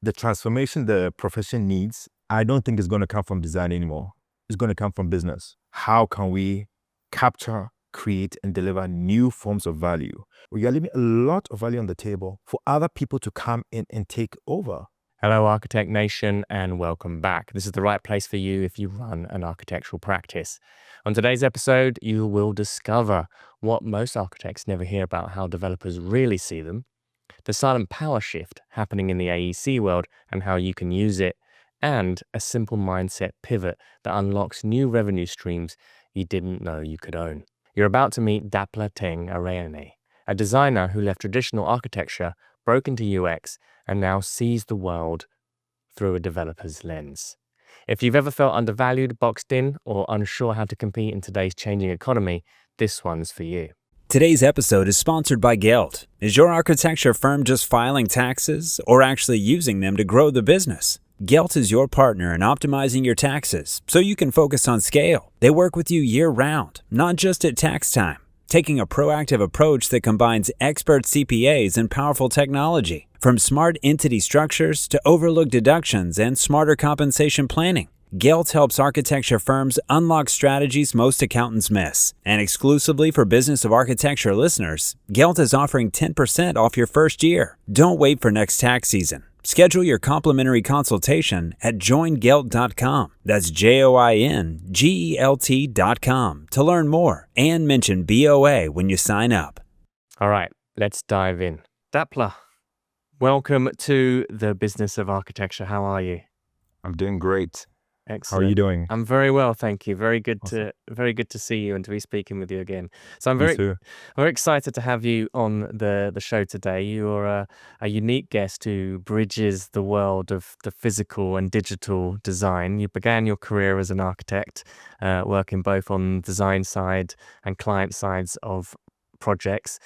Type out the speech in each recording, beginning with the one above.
the transformation the profession needs, I don't think it's going to come from design anymore. It's going to come from business. How can we capture, create, and deliver new forms of value? We are leaving a lot of value on the table for other people to come in and take over. Hello, Architect Nation, and welcome back. This is the right place for you if you run an architectural practice. On today's episode, you will discover what most architects never hear about how developers really see them, the silent power shift happening in the AEC world and how you can use it, and a simple mindset pivot that unlocks new revenue streams you didn't know you could own. You're about to meet Daplaah-Teng Aryene, a designer who left traditional architecture, broke into UX, and now sees the world through a developer's lens. If you've ever felt undervalued, boxed in, or unsure how to compete in today's changing economy, this one's for you. Today's episode is sponsored by Gelt. Is your architecture firm just filing taxes or actually using them to grow the business? Gelt is your partner in optimizing your taxes so you can focus on scale. They work with you year-round, not just at tax time, taking a proactive approach that combines expert CPAs and powerful technology, from smart entity structures to overlooked deductions and smarter compensation planning. Gelt helps architecture firms unlock strategies most accountants miss. And exclusively for Business of Architecture listeners, Gelt is offering 10% off your first year. Don't wait for next tax season. Schedule your complimentary consultation at joingelt.com. That's JOINGELT.com to learn more and mention BOA when you sign up. All right, let's dive in. Daplaah, welcome to the Business of Architecture. How are you? I'm doing great. Excellent. How are you doing? I'm very well, thank you. Very good Awesome. to see you and to be speaking with you again. So I'm Me very too. excited to have you on the show today. You are a unique guest who bridges the world of the physical and digital design. You began your career as an architect, working both on design side and client sides of projects.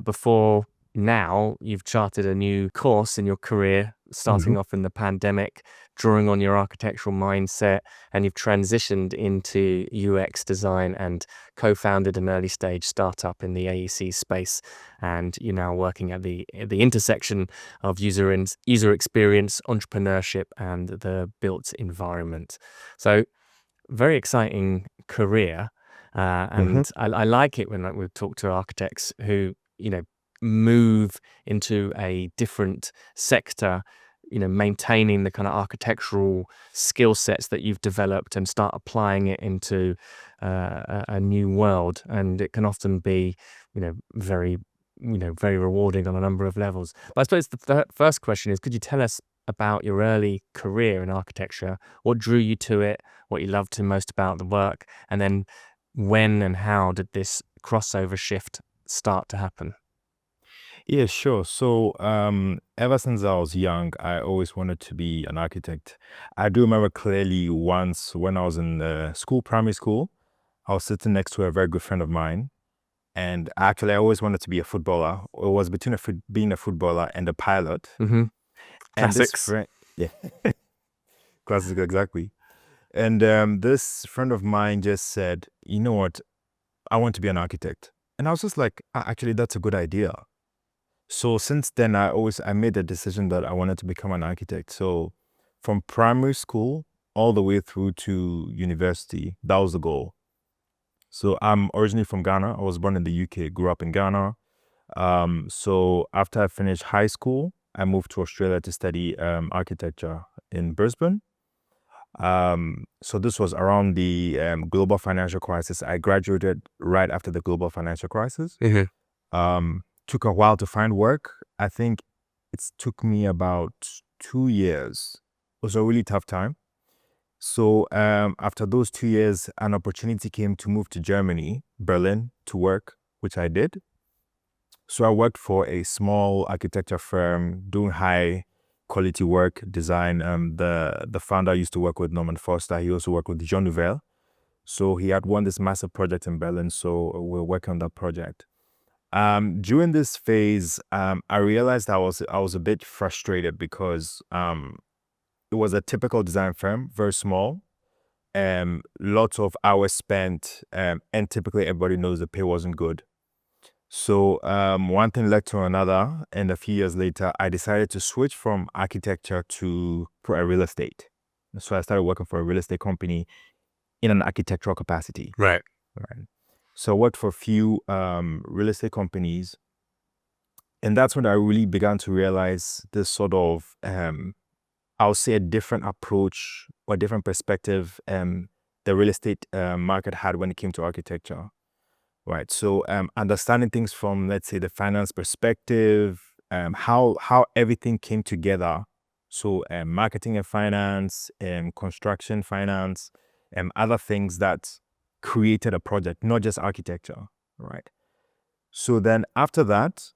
Before now, you've charted a new course in your career, starting off in the pandemic, drawing on your architectural mindset, and you've transitioned into UX design and co-founded an early stage startup in the AEC space. And you're now working at the intersection of user experience, entrepreneurship, and the built environment. So, very exciting career. And I like it when we talk to architects who, move into a different sector, maintaining the kind of architectural skill sets that you've developed and start applying it into a new world. And it can often be, very rewarding on a number of levels. But I suppose the first question is, could you tell us about your early career in architecture? What drew you to it? What you loved most about the work? And then when and how did this crossover shift start to happen? Yeah, sure. So, ever since I was young, I always wanted to be an architect. I do remember clearly once when I was in primary school, I was sitting next to a very good friend of mine. And actually, I always wanted to be a footballer. It was between being a footballer and a pilot. Mm-hmm. And this Classics. friend, yeah, classic, exactly. And this friend of mine just said, you know what, I want to be an architect. And I was just like, actually, that's a good idea. So since then, I made the decision that I wanted to become an architect. So from primary school all the way through to university, that was the goal. So I'm originally from Ghana. I was born in the UK, grew up in Ghana. So after I finished high school, I moved to Australia to study architecture in Brisbane. So this was around the global financial crisis. I graduated right after the global financial crisis. Took a while to find work. I think it took me about 2 years. It was a really tough time. So after those 2 years, an opportunity came to move to Germany, Berlin, to work, which I did. So I worked for a small architecture firm doing high quality work, design. The founder used to work with Norman Foster. He also worked with Jean Nouvel. So he had won this massive project in Berlin. So we were working on that project. During this phase, I realized I was a bit frustrated because it was a typical design firm, very small, lots of hours spent, and typically everybody knows the pay wasn't good. So one thing led to another, and a few years later, I decided to switch from architecture to real estate. So I started working for a real estate company in an architectural capacity. Right. Right. So I worked for a few real estate companies, and that's when I really began to realize this sort of, I'll say, a different approach or different perspective the real estate market had when it came to architecture. Right. So understanding things from, let's say, the finance perspective, how everything came together. So marketing and finance, construction finance, other things that created a project, not just architecture. Right. So then after that,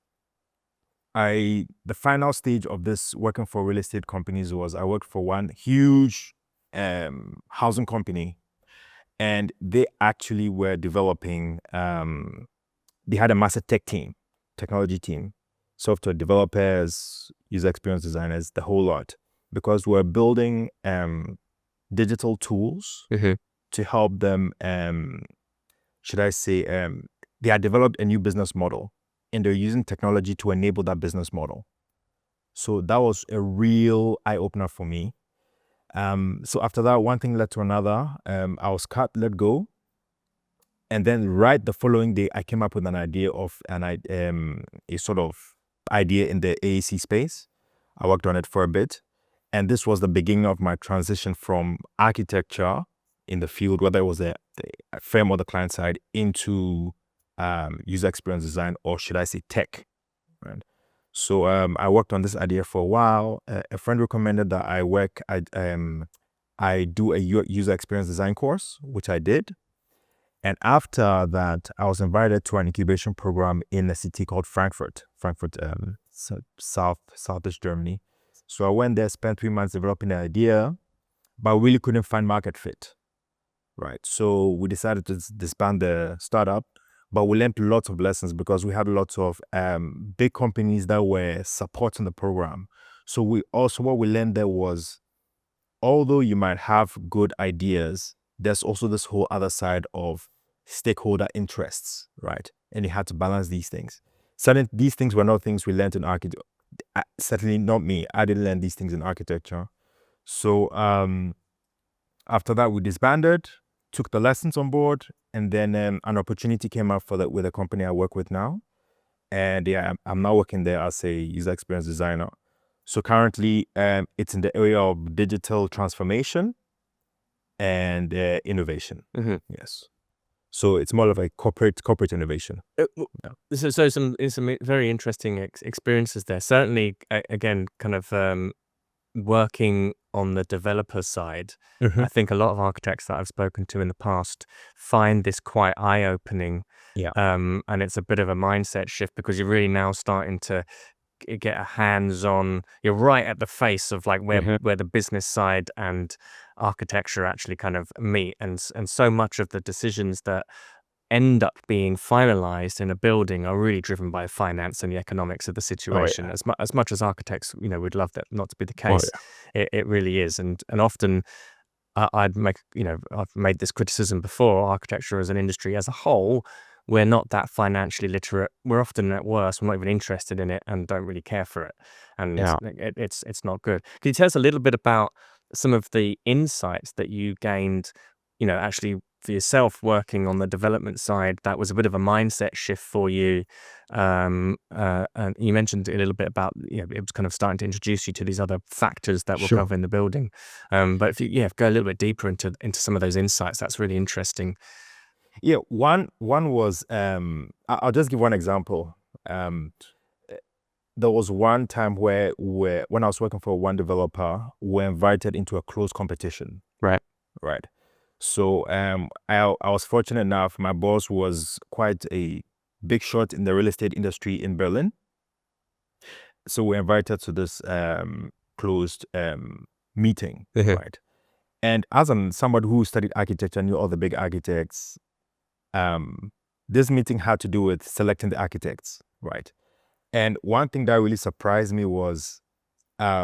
the final stage of this working for real estate companies was I worked for one huge housing company, and they actually were developing, they had a master technology team, software developers, user experience designers, the whole lot, because we're building digital tools to help them, should I say, they had developed a new business model, and they're using technology to enable that business model. So that was a real eye-opener for me. So after that, one thing led to another. I was let go. And then right the following day, I came up with an idea of a sort of idea in the AEC space. I worked on it for a bit. And this was the beginning of my transition from architecture in the field, whether it was the firm or the client side, into user experience design, or should I say tech. Right. So I worked on this idea for a while. A friend recommended that I do a user experience design course, which I did. And after that, I was invited to an incubation program in a city called Frankfurt, southeast Germany. So I went there, spent 3 months developing the idea, but really couldn't find market fit. Right. So we decided to disband the startup, but we learned lots of lessons because we had lots of big companies that were supporting the program. So what we learned there was, although you might have good ideas, there's also this whole other side of stakeholder interests, right? And you had to balance these things. These things were not things we learned in architecture. Certainly not me. I didn't learn these things in architecture. So after that, we disbanded, took the lessons on board, and then an opportunity came up with the company I work with now. And yeah, I'm now working there as a user experience designer. So currently, it's in the area of digital transformation and innovation. Yes. So it's more of a corporate innovation. So some very interesting experiences there. Certainly, again, kind of working on the developer side. I think a lot of architects that I've spoken to in the past find this quite eye-opening. Yeah. And it's a bit of a mindset shift because you're really now starting to get a hands-on. You're right at the face of like where the business side and architecture actually kind of meet, and so much of the decisions that end up being finalized in a building are really driven by finance and the economics of the situation. As much as architects, would love that not to be the case, it really is. And often I've made this criticism before. Architecture as an industry as a whole, we're not that financially literate. We're often, at worst, we're not even interested in it and don't really care for it. And it's not good. Can you tell us a little bit about some of the insights that you gained, actually for yourself working on the development side? That was a bit of a mindset shift for you. And you mentioned a little bit about, it was kind of starting to introduce you to these other factors that will cover in the building. But if you go a little bit deeper into some of those insights, that's really interesting. Yeah, one was, I'll just give one example. There was one time where when I was working for one developer, we were invited into a closed competition. Right. So I was fortunate enough. My boss was quite a big shot in the real estate industry in Berlin. So we were invited to this closed meeting, right? And as somebody who studied architecture, knew all the big architects, this meeting had to do with selecting the architects, right? And one thing that really surprised me was they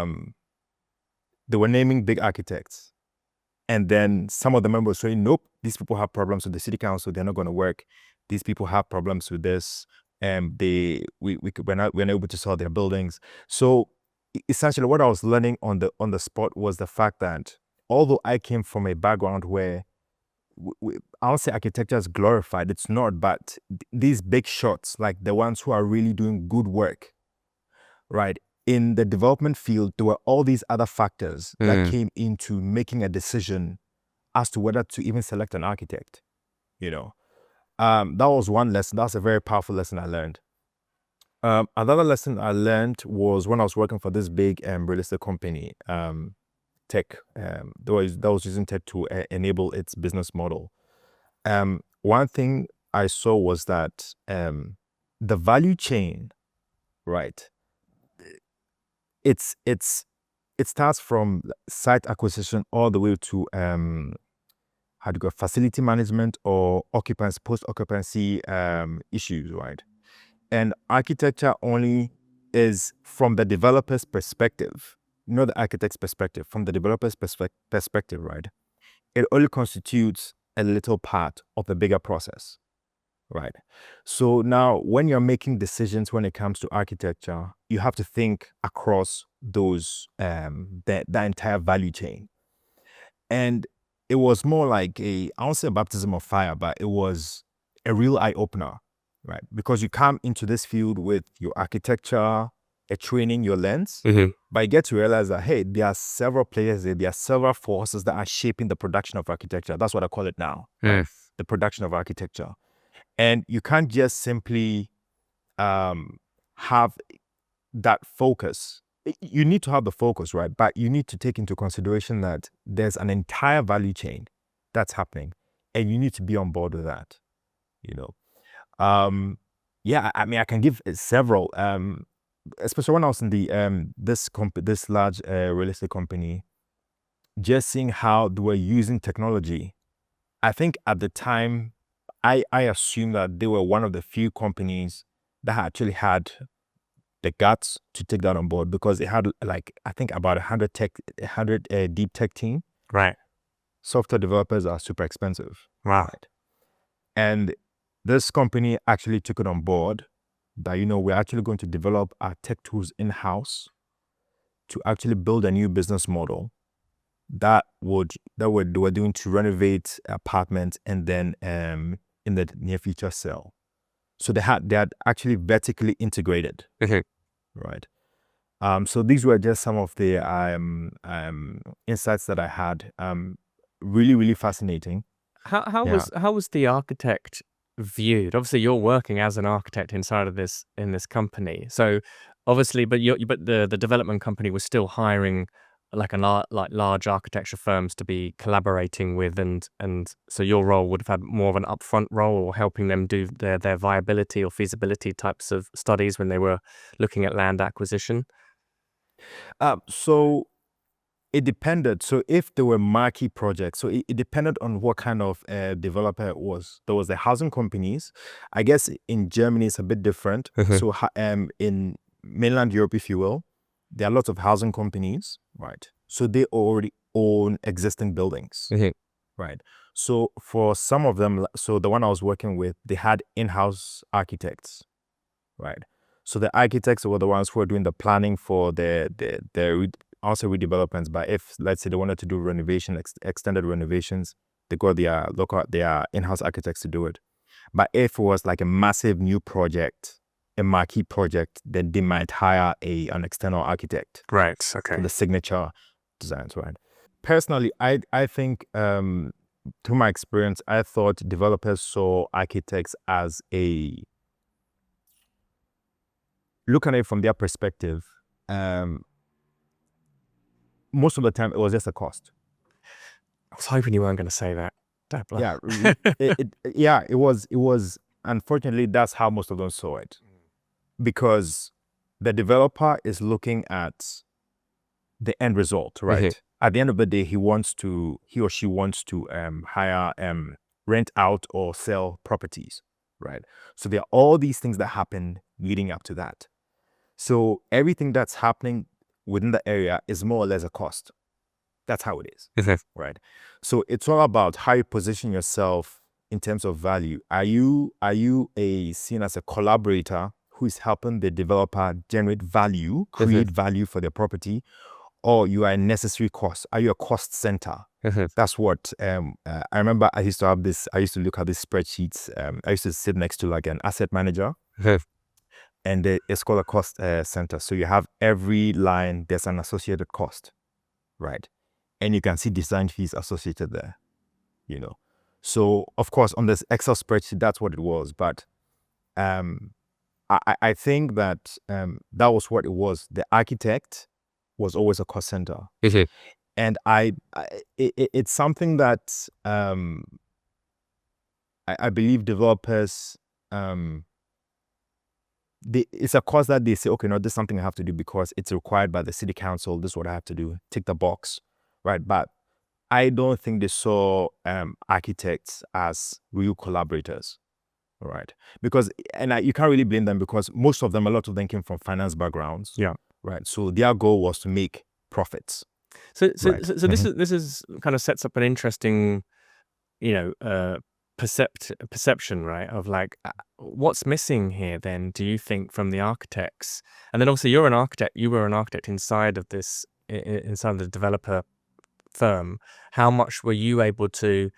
were naming big architects. And then some of the members saying, nope, these people have problems with the city council. They're not going to work. These people have problems with this. and we're not able to sell their buildings. So essentially, what I was learning on the spot was the fact that although I came from a background where I would say architecture is glorified, it's not. But these big shots, like the ones who are really doing good work, right? In the development field, there were all these other factors that came into making a decision as to whether to even select an architect. That was one lesson. That was a very powerful lesson I learned. Another lesson I learned was when I was working for this big real estate company, tech, that was using tech to enable its business model. One thing I saw was that the value chain, right? It starts from site acquisition all the way to facility management or occupancy, post-occupancy issues, right? And architecture only is from the developer's perspective, not the architect's perspective, from the developer's perspective, right? It only constitutes a little part of the bigger process, right? So now when you're making decisions when it comes to architecture, you have to think across those, the entire value chain. And it was more like I won't say a baptism of fire, but it was a real eye-opener, right? Because you come into this field with your architecture, a training, your lens, but you get to realize that, hey, there are several players there are several forces that are shaping the production of architecture. That's what I call it now, right? The production of architecture. And you can't just simply have that focus. You need to have the focus, right? But you need to take into consideration that there's an entire value chain that's happening, and you need to be on board with that. Yeah, I mean, I can give several, especially when I was in the this large real estate company, just seeing how they were using technology. I think at the time, I assumed that they were one of the few companies that actually had the guts to take that on board, because it had, like, I think about 100 deep tech team. Right. Software developers are super expensive. Wow. Right? And this company actually took it on board that, we're actually going to develop our tech tools in-house to actually build a new business model that they were doing to renovate apartments and then in the near future sell. So they had actually vertically integrated, right? So these were just some of the insights that I had. Really, really fascinating. How was the architect viewed? Obviously, you're working as an architect inside of this company. So obviously, but the development company was still hiring like large architecture firms to be collaborating with, and so your role would have had more of an upfront role, or helping them do their viability or feasibility types of studies when they were looking at land acquisition. So it depended. So if there were marquee projects, so it depended on what kind of developer it was. There was the housing companies. I guess in Germany it's a bit different. So in mainland Europe, if you will, there are lots of housing companies, right? So they already own existing buildings, right? So for some of them, so the one I was working with, they had in-house architects, right? So the architects were the ones who were doing the planning for their also redevelopments. But if, let's say, they wanted to do renovation, extended renovations, they got their in-house architects to do it. But if it was like a massive new project, a marquee project, then they might hire an external architect. Right. Okay. For the signature designs, right? Personally, I think through my experience, I thought developers saw architects as look at it from their perspective. Most of the time, it was just a cost. I was hoping you weren't going to say that, Daplaah. Yeah, it was. Unfortunately, that's how most of them saw it, because the developer is looking at the end result, right? At the end of the day, he or she wants to hire, rent out or sell properties, right? So there are all these things that happen leading up to that. So everything that's happening within the area is more or less a cost. That's how it is, right? So it's all about how you position yourself in terms of value? Are you seen as a collaborator who is helping the developer generate value, create value for their property, or you are a necessary cost? Are you a cost center? That's what I remember. I used to look at these spreadsheets. I used to sit next to like an asset manager, and it's called a cost center. So you have every line, there's an associated cost, right? And you can see design fees associated there, So of course on this Excel spreadsheet, that's what it was. But I think that that was what it was. The architect was always a cost center. And it's something that I believe developers, it's a cost that they say, okay, no, this is something I have to do because it's required by the city council. This is what I have to do. Tick the box, right? But I don't think they saw architects as real collaborators, right? Because, you can't really blame them because a lot of them came from finance backgrounds. Yeah. Right. So their goal was to make profits. So Right. this is kind of sets up an interesting, perception, right? Of like, what's missing here then, do you think, from the architects? And then also you were an architect inside of this, inside of the developer firm. How much were you able to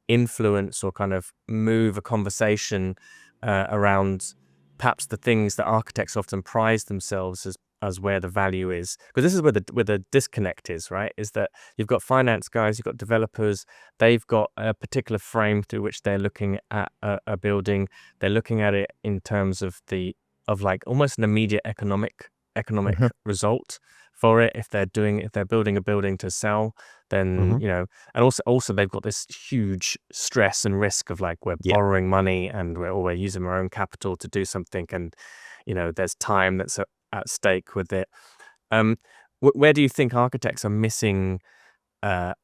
influence or kind of move a conversation around perhaps the things that architects often prize themselves as where the value is? Because this is where the disconnect is, right? Is that you've got finance guys, you've got developers, they've got a particular frame through which they're looking at a building. They're looking at it in terms of like almost an immediate economic result for it. If they're building a building to sell, then and also they've got this huge stress and risk of like, we're borrowing money and we're using our own capital to do something, and there's time that's at stake with it. Where do you think architects are missing? What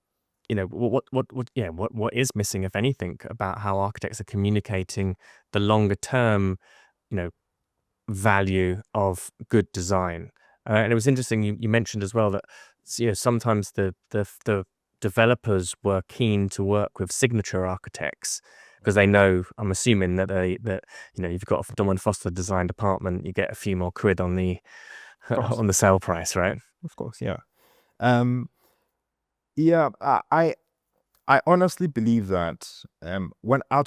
is missing, if anything, about how architects are communicating the longer term, value of good design? And it was interesting you mentioned as well that sometimes the developers were keen to work with signature architects because they know, I'm assuming that you've got a Don Foster designed apartment, you get a few more quid on the on the sale price, right? Of course, yeah. I honestly believe that when I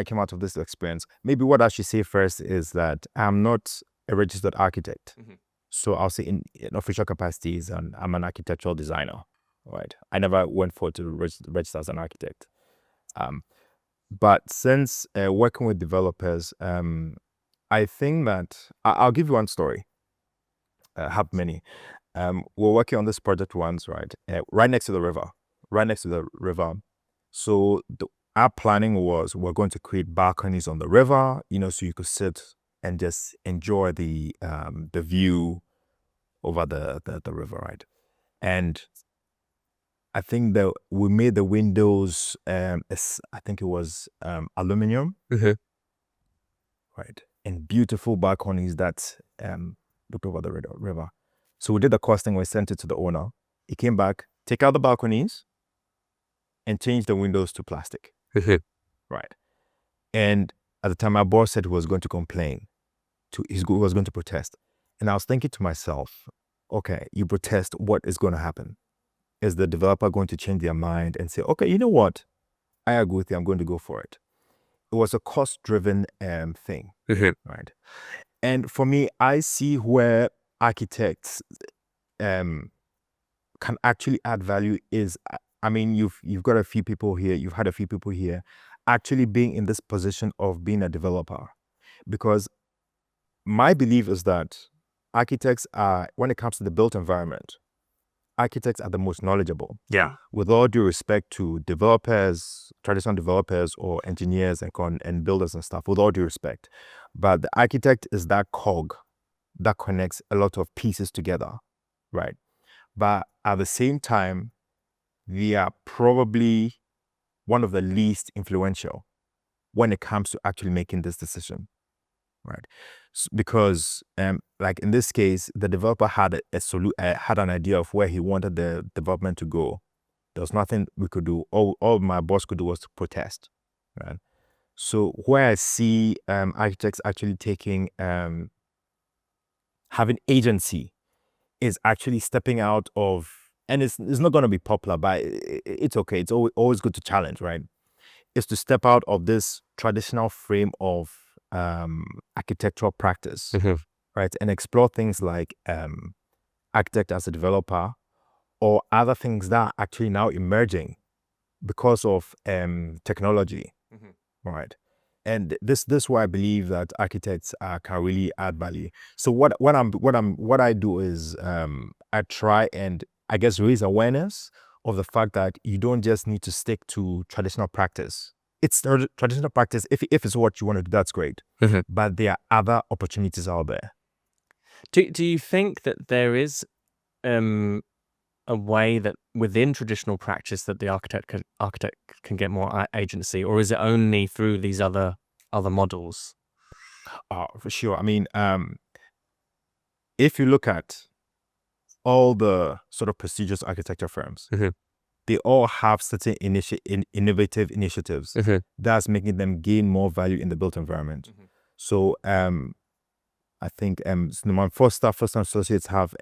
came out of this experience, maybe what I should say first is that I'm not a registered architect. So I'll say in official capacities, and I'm an architectural designer, right? I never went forward to register as an architect. But since working with developers, I think that I'll give you one story. I have many. We're working on this project once, right? Right next to the river. So our planning was we're going to create balconies on the river, so you could sit and just enjoy the view over the river, right? And I think that we made the windows, I think it was aluminum, right? And beautiful balconies that looked over the river. So we did the costing, we sent it to the owner. He came back, take out the balconies, and change the windows to plastic, right? And at the time, my boss said he was going to complain, he was going to protest. And I was thinking to myself, okay, you protest, what is going to happen? Is the developer going to change their mind and say, okay, you know what? I agree with you, I'm going to go for it. It was a cost-driven thing, right? And for me, I see where architects can actually add value is, I mean, you've got a few people here, you've had a few people here actually being in this position of being a developer. Because my belief is that architects are, when it comes to the built environment, architects are the most knowledgeable. Yeah. With all due respect to developers, traditional developers or engineers and builders and stuff, with all due respect. But the architect is that cog that connects a lot of pieces together, right? But at the same time, they are probably one of the least influential when it comes to actually making this decision, right? Because like in this case, the developer had had an idea of where he wanted the development to go. There was nothing we could do. All my boss could do was to protest, right? So where I see architects actually taking having agency is actually stepping out of, and it's not going to be popular, but it's okay. It's always good to challenge, right? Is to step out of this traditional frame of architectural practice, right, and explore things like architect as a developer or other things that are actually now emerging because of technology, right? And this why I believe that architects can really add value. So what I do is I try and I guess raise awareness of the fact that you don't just need to stick to traditional practice. It's traditional practice. If it's what you want to do, that's great. But there are other opportunities out there. Do you think that there is a way that within traditional practice that the architect can get more agency, or is it only through these other models? For sure. I mean, if you look at all the sort of prestigious architecture firms, they all have certain innovative initiatives that's making them gain more value in the built environment. So I think First Associates have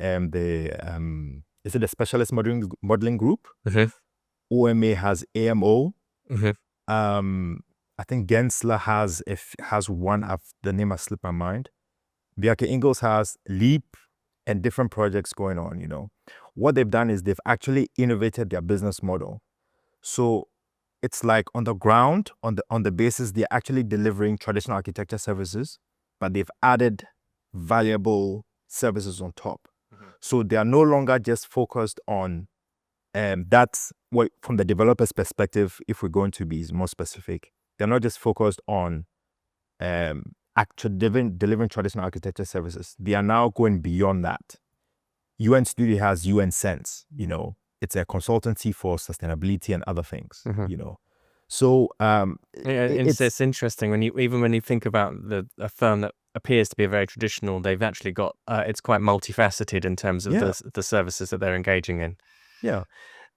is it a specialist modeling group? OMA has AMO. I think Gensler has one. The name has slipped my mind. Bjarke Ingels has Leap and different projects going on. You know, what they've done is they've actually innovated their business model. So it's like on the ground, on the basis, they're actually delivering traditional architecture services, but they've added valuable services on top. So they are no longer just focused on that's what, from the developer's perspective, if we're going to be more specific, they're not just focused on actually delivering traditional architecture services. They are now going beyond that. UN Studio has UN Sense, you know, it's a consultancy for sustainability and other things, you know. So it's interesting when you think about a firm that appears to be very traditional. They've actually got it's quite multifaceted in terms of the services that they're engaging in. Yeah,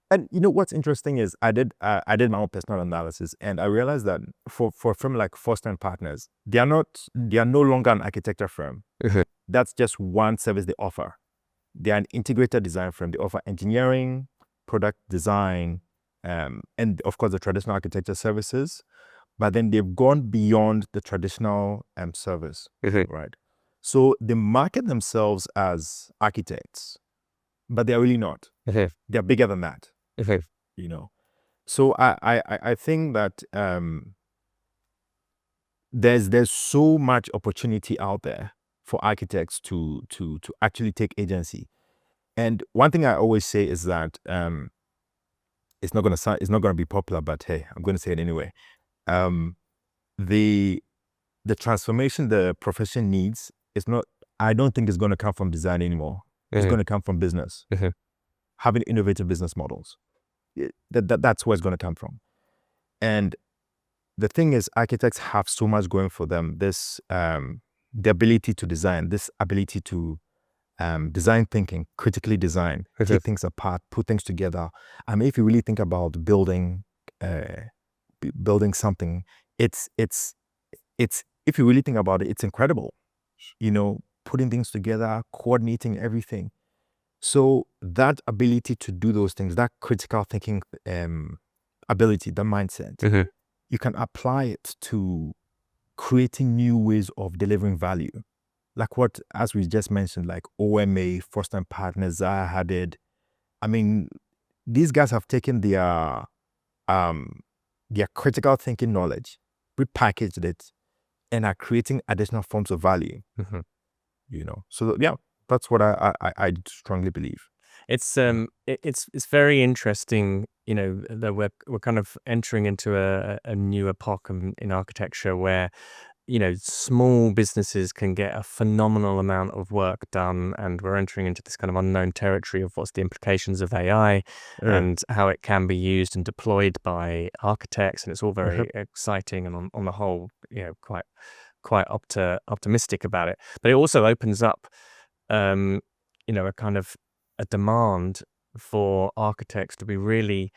and you know what's interesting is I did my own personal analysis, and I realized that for a firm like Foster & Partners, they are no longer an architecture firm. That's just one service they offer. They are an integrated design firm. They offer engineering, product design, and of course the traditional architecture services. But then they've gone beyond the traditional service, right? So they market themselves as architects, but they're really not. They're bigger than that, you know. So I think that there's so much opportunity out there for architects to actually take agency. And one thing I always say is that it's not gonna be popular, but hey, I'm gonna say it anyway. The transformation the profession needs is not. I don't think it's gonna come from design anymore. It's gonna come from business, having innovative business models. That's where it's gonna come from. And the thing is, architects have so much going for them. This the ability to design, this ability to design thinking, critically design, take things apart, put things together. I mean, if you really think about building something, it's if you really think about it, it's incredible. You know, putting things together, coordinating everything. So that ability to do those things, that critical thinking ability, the mindset, you can apply it to creating new ways of delivering value. Like what, as we just mentioned, like OMA, Foster & Partners, Zaya Hadid. I mean, these guys have taken their critical thinking knowledge, repackaged it, and are creating additional forms of value. You know, so yeah, that's what I strongly believe. It's very interesting, you know, that we're kind of entering into a new epoch in architecture where, you know, small businesses can get a phenomenal amount of work done, and we're entering into this kind of unknown territory of what's the implications of AI and how it can be used and deployed by architects, and it's all very exciting and on the whole, you know, quite optimistic about it. But it also opens up, you know, a kind of a demand for architects to be really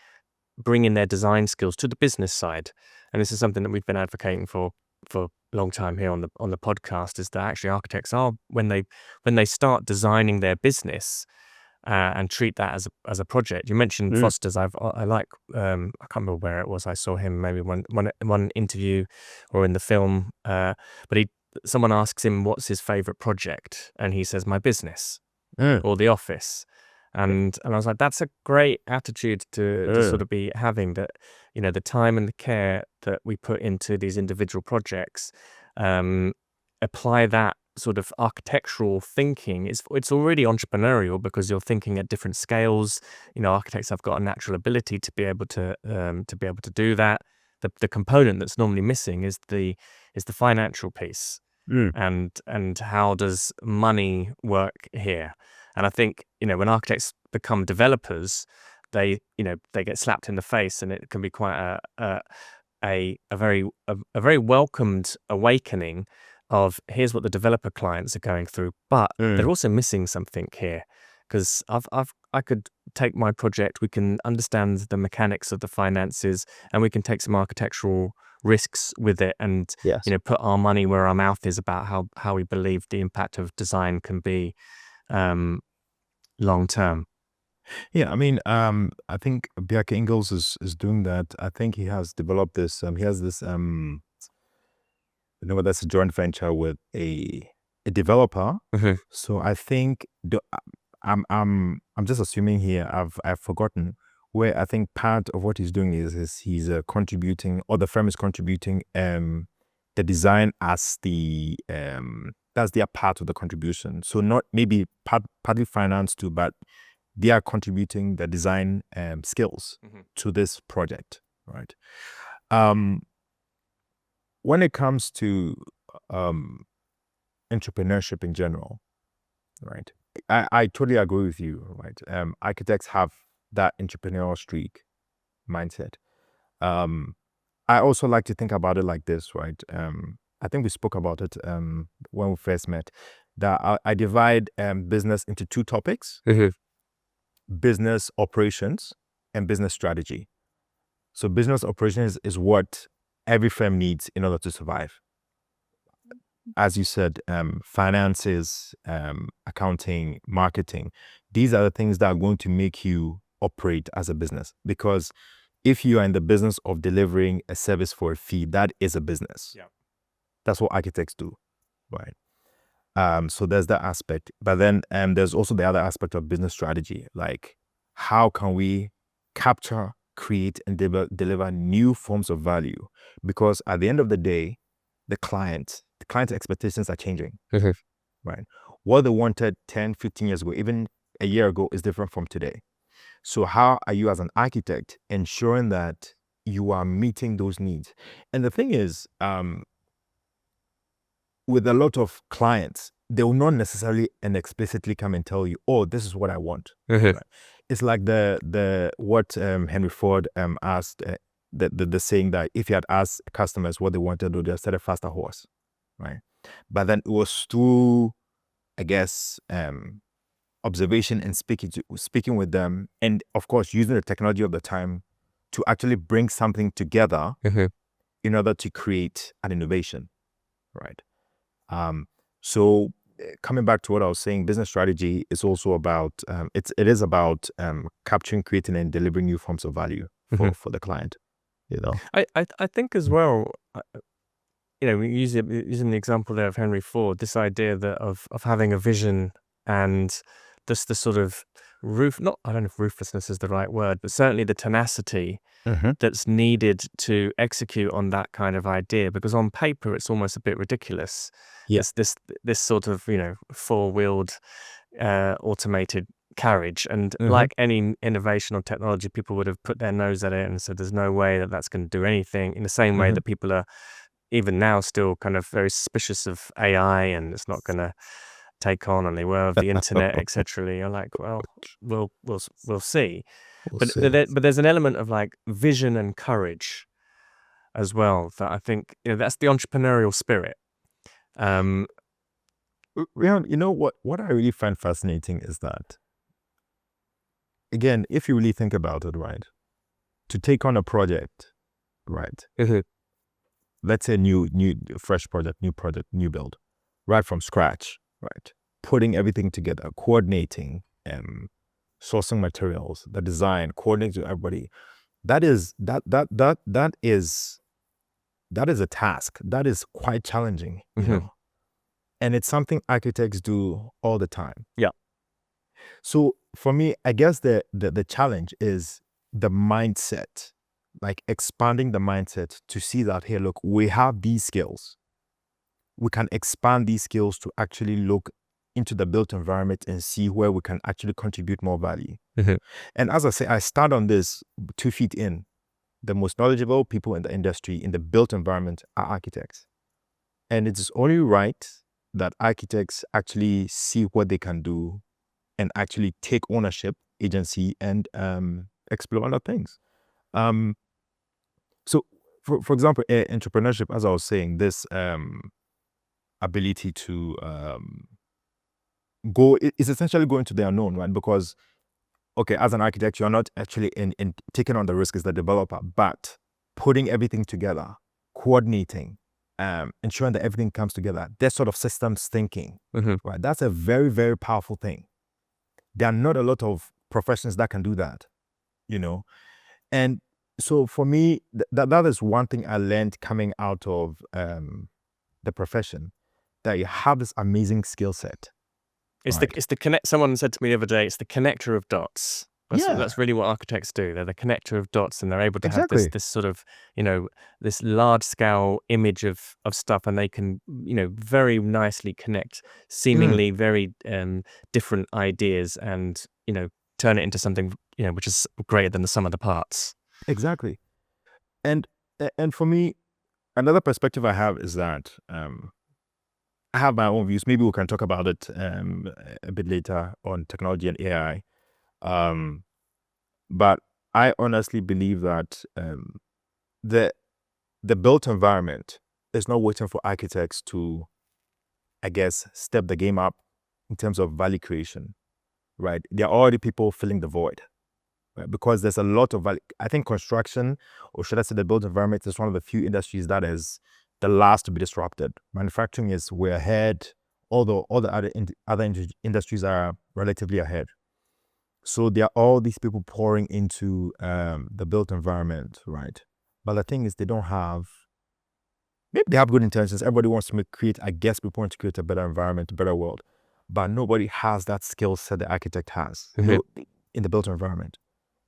bringing their design skills to the business side. And this is something that we've been advocating for a long time here on the podcast, is that actually architects are, when they start designing their business and treat that as a project. You mentioned Foster's. I like I can't remember where it was. I saw him maybe one interview or in the film, but someone asks him what's his favorite project, and he says, my business or the office. And I was like, that's a great attitude to sort of be having, that, the time and the care that we put into these individual projects, apply that sort of architectural thinking. It's already entrepreneurial because you're thinking at different scales. Architects have got a natural ability to be able to do that. The component that's normally missing is the financial piece. And how does money work here? And I think, when architects become developers, they get slapped in the face, and it can be quite a very welcomed awakening of, here's what the developer clients are going through, but they're also missing something here. Because I could take my project, we can understand the mechanics of the finances, and we can take some architectural risks with it, and put our money where our mouth is about how we believe the impact of design can be long term. Yeah, I mean, I think Bjarke Ingels is doing that. I think he has developed this. He has this. That's a joint venture with a developer. So I think I'm just assuming here. I've forgotten where. I think part of what he's doing is he's contributing, or the firm is contributing the design as the that's their part of the contribution. So not maybe partly finance too, but they are contributing the design skills to this project, right? When it comes to entrepreneurship in general, right? I totally agree with you, right? Architects have that entrepreneurial streak mindset. I also like to think about it like this, right? I think we spoke about it when we first met, that I divide business into two topics: business operations and business strategy. So business operations is what every firm needs in order to survive. As you said, finances, accounting, marketing, these are the things that are going to make you operate as a business. Because if you are in the business of delivering a service for a fee, that is a business. Yeah. That's what architects do, right? So there's that aspect. But then there's also the other aspect of business strategy. Like, how can we capture, create, and deliver new forms of value? Because at the end of the day, the client's expectations are changing, right? What they wanted 10, 15 years ago, even a year ago, is different from today. So how are you as an architect ensuring that you are meeting those needs? And the thing is, with a lot of clients, they will not necessarily and explicitly come and tell you, oh, this is what I want. Right? It's like the what Henry Ford asked, the saying that if he had asked customers what they wanted, they would have said a faster horse, right? But then it was through, I guess, observation and speaking with them, and of course using the technology of the time to actually bring something together in order to create an innovation, right? So coming back to what I was saying, business strategy is also about it is about capturing, creating, and delivering new forms of value for the client. I think as well, using the example there of Henry Ford, this idea that of having a vision and just the sort of I don't know if ruthlessness is the right word, but certainly the tenacity that's needed to execute on that kind of idea. Because on paper, it's almost a bit ridiculous. Yeah. This sort of, four-wheeled automated carriage. And like any innovation or technology, people would have put their nose at it and said, there's no way that that's going to do anything. In the same way that people are, even now, still kind of very suspicious of AI, and it's not going to take on, and they were of the internet, etc. You're like, well, we'll see. But there's an element of like vision and courage as well that I think that's the entrepreneurial spirit. What I really find fascinating is that, again, if you really think about it, right, to take on a project, right? Mhm. Let's say fresh project, new build, right from scratch, right? Putting everything together, coordinating, sourcing materials, the design, coordinating with everybody. That is a task. That is quite challenging, you Mhm. know. And it's something architects do all the time. Yeah. So for me, I guess the challenge is the mindset, like expanding the mindset to see that, hey, look, we have these skills. We can expand these skills to actually look into the built environment and see where we can actually contribute more value. Mhm. And as I say, I start on this 2 feet in. The most knowledgeable people in the industry in the built environment are architects. And it is only right that architects actually see what they can do and actually take ownership, agency, and explore other things. So, for example, entrepreneurship, as I was saying, this ability to go is essentially going to the unknown, right? Because, okay, as an architect, you're not actually in taking on the risk as the developer, but putting everything together, coordinating, ensuring that everything comes together, that sort of systems thinking, Mhm. right? That's a very, very powerful thing. There are not a lot of professions that can do that, you know? And so for me, that is one thing I learned coming out of the profession, that you have this amazing skill set. It's Right. the connect. Someone said to me the other day, it's the connector of dots. Yeah. That's really what architects do. They're the connector of dots, and they're able to have Exactly. this sort of, this large scale image of stuff, and they can, very nicely connect seemingly very different ideas, and turn it into something which is greater than the sum of the parts. Exactly. And for me, another perspective I have is that I have my own views. Maybe we can talk about it a bit later on technology and AI. But I honestly believe that the built environment is not waiting for architects to, I guess, step the game up in terms of value creation, right? There are already people filling the void, right? Because there's a lot of value. I think construction, or should I say the built environment, is one of the few industries that is the last to be disrupted. Manufacturing is way ahead, although all the other industries are relatively ahead. So there are all these people pouring into the built environment, right? But the thing is, they don't have, maybe they have good intentions. Everybody wants to create, I guess people want to create a better environment, a better world. But nobody has that skill set the architect has in the built environment.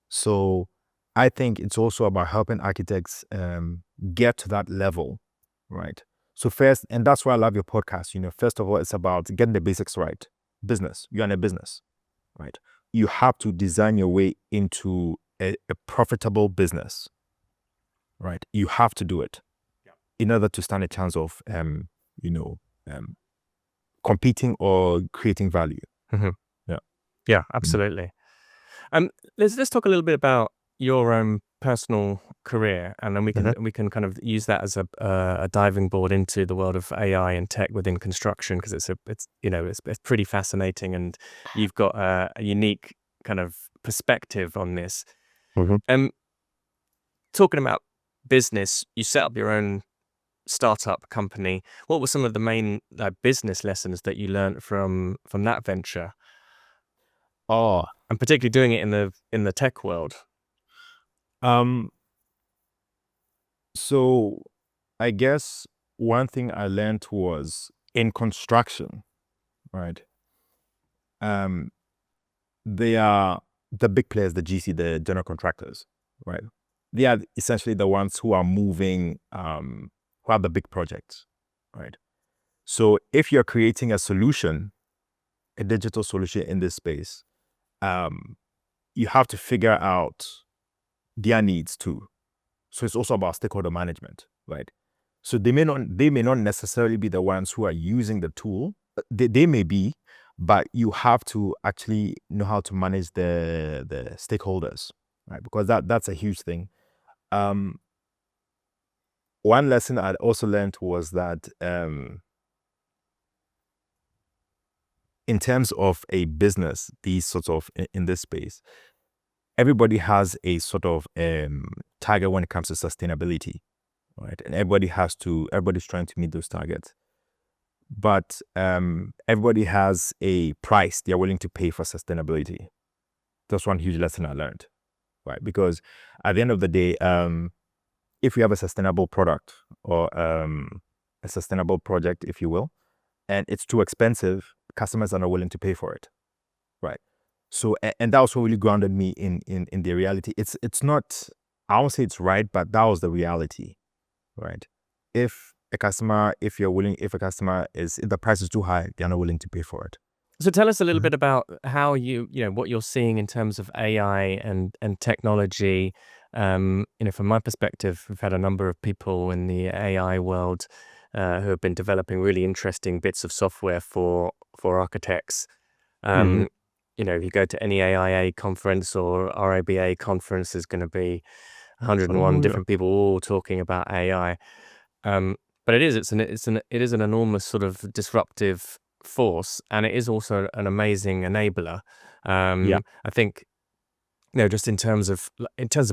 So I think it's also about helping architects get to that level, right? So first, and that's why I love your podcast, first of all, it's about getting the basics right. Business, you're in a business, right? You have to design your way into a profitable business, right? You have to do it in order to stand a chance of, competing or creating value. Yeah, absolutely. Let's talk a little bit about your own personal career, and then we can kind of use that as a diving board into the world of AI and tech within construction, because it's pretty fascinating, and you've got a unique kind of perspective on this. Talking about business, you set up your own startup company. What were some of the main business lessons that you learned from that venture? Oh, And particularly doing it in the tech world. So I guess one thing I learned was in construction, right? They are the big players, the GC, the general contractors, right? They are essentially the ones who are moving, who have the big projects, right? So if you're creating a solution, a digital solution in this space, you have to figure out their needs too. So it's also about stakeholder management, right? So they may not necessarily be the ones who are using the tool. They may be, but you have to actually know how to manage the stakeholders, right? Because that's a huge thing. One lesson I'd also learned was that in terms of a business, these sorts of in this space, everybody has a sort of target when it comes to sustainability, right? And everybody's trying to meet those targets. But everybody has a price they're willing to pay for sustainability. That's one huge lesson I learned, right? Because at the end of the day, if we have a sustainable product or a sustainable project, if you will, and it's too expensive, customers are not willing to pay for it, right? So, and that was what really grounded me in the reality. It's not, I won't say it's right, but that was the reality, right? If the customer is, if the price is too high, they're not willing to pay for it. So tell us a little bit about how what you're seeing in terms of AI and technology. From my perspective, we've had a number of people in the AI world who have been developing really interesting bits of software for architects. If you go to any AIA conference or RABA conference, there's going to be 101 different people all talking about AI. But it is an enormous sort of disruptive force, and it is also an amazing enabler. I think just in terms of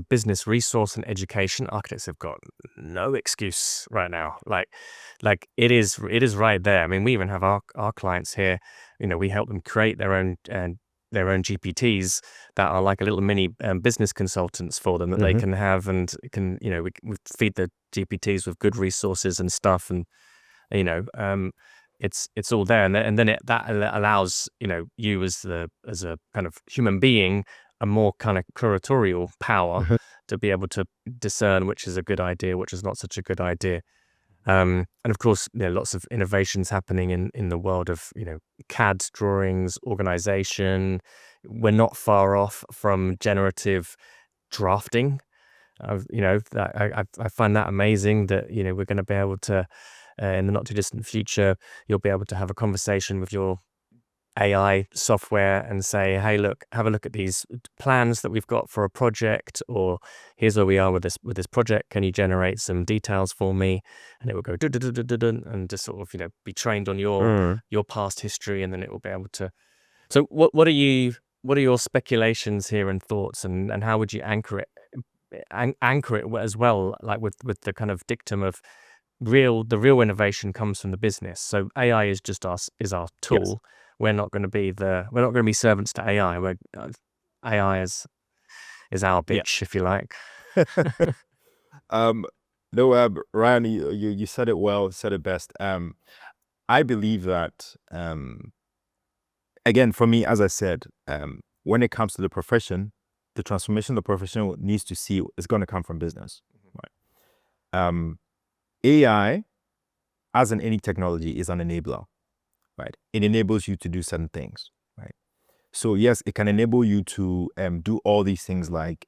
business resource and education, architects have got no excuse right now. Like it is right there. I mean, we even have our clients here. We help them create their own GPTs that are like a little mini business consultants for them that they can have, and can we feed the GPTs with good resources and stuff, and it's all there, and then that allows you as a kind of human being a more kind of curatorial power to be able to discern which is a good idea, which is not such a good idea. And of course, lots of innovations happening in the world of CAD drawings, organization. We're not far off from generative drafting. I find that amazing that we're going to be able to, in the not too distant future, you'll be able to have a conversation with your AI software and say, hey, look, have a look at these plans that we've got for a project, or here's where we are with this project. Can you generate some details for me? And it will go and just sort of be trained on your past history, and then it will be able to. So what are your speculations here and thoughts, and how would you anchor it as well, like with the kind of dictum of the real innovation comes from the business. So AI is just our tool. Yes. We're not going to be servants to AI. AI is our bitch, if you like. No, Ryan, you said it well, said it best. I believe that, again, for me, as I said, when it comes to the profession, the transformation the professional needs to see is going to come from business. Right? AI, as in any technology, is an enabler. Right? It enables you to do certain things, right? So yes, it can enable you to do all these things like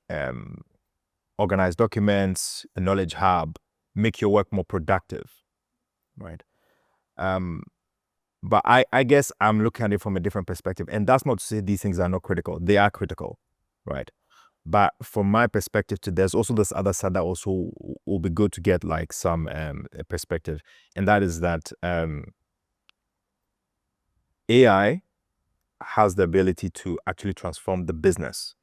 organize documents, a knowledge hub, make your work more productive, right? But I guess I'm looking at it from a different perspective, and that's not to say these things are not critical. They are critical, right? But from my perspective, there's also this other side that also will be good to get like some perspective, and that is that AI has the ability to actually transform the business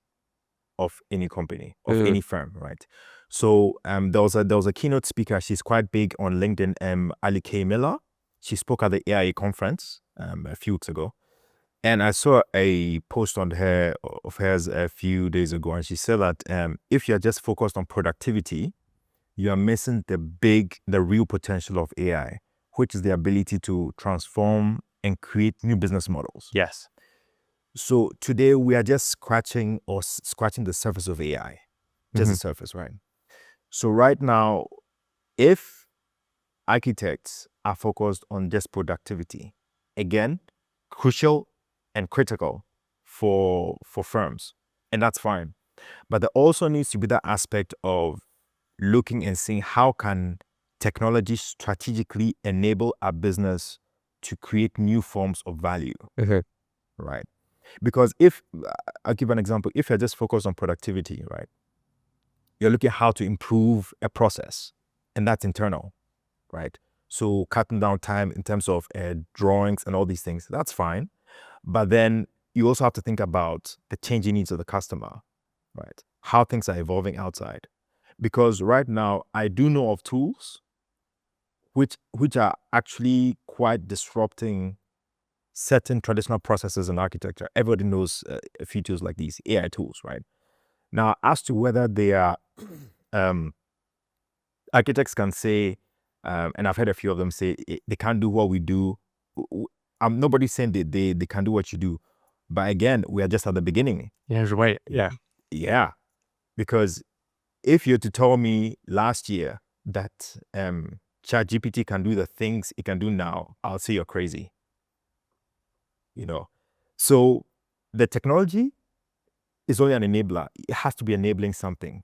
of any company, of any firm, right? So there was a keynote speaker. She's quite big on LinkedIn, Ali K. Miller. She spoke at the AIA conference a few weeks ago. And I saw a post of hers a few days ago, and she said that if you're just focused on productivity, you are missing the real potential of AI, which is the ability to transform and create new business models. Yes. So today we are just scratching the surface of AI, just the surface, right? So right now, if architects are focused on just productivity, again, crucial and critical for firms, and that's fine. But there also needs to be that aspect of looking and seeing how can technology strategically enable our business to create new forms of value, right? Because I'll give an example. If you're just focused on productivity, right, you're looking at how to improve a process, and that's internal, right? So cutting down time in terms of drawings and all these things, that's fine. But then you also have to think about the changing needs of the customer, right? How things are evolving outside. Because right now, I do know of tools which are actually quite disrupting certain traditional processes in architecture. Everybody knows a few tools like these AI tools, right? Now, as to whether they are architects can say, and I've heard a few of them say they can't do what we do. Nobody's saying they can do what you do, but again, we are just at the beginning. Yeah, wait, yeah. Yeah, because if you're to tell me last year that ChatGPT can do the things it can do now, I'll say you're crazy. You know, so the technology is only an enabler. It has to be enabling something.